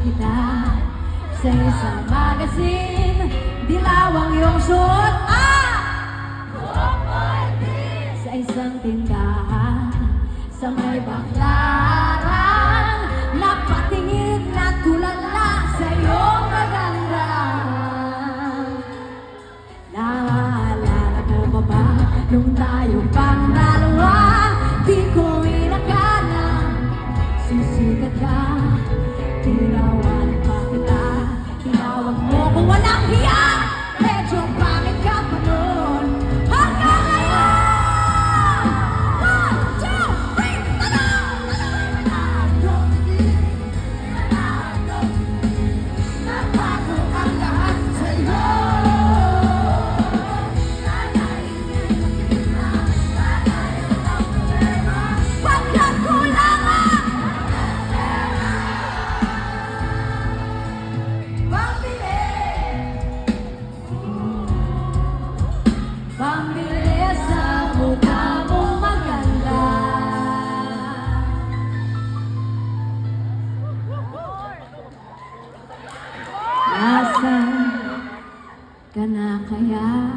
kita sa isang magazine. Dilaw ang iyong suot, sa isang tindahan sa may baklaran. Napatingin na tulala sa iyong maganda. Naalala mo ba ba nung tayo pang dalawa? Di ko inakala sisikat ka. Tinawan pa kita, tinawag mo kung walang hiya. Medyo pangit ka pa nun hanggang ngayon. 1, 2, 3, nabago ang lahat sa'yo. Pagkat kulang ang pambili sa mukha mong maganda. Nasaan ka na kaya?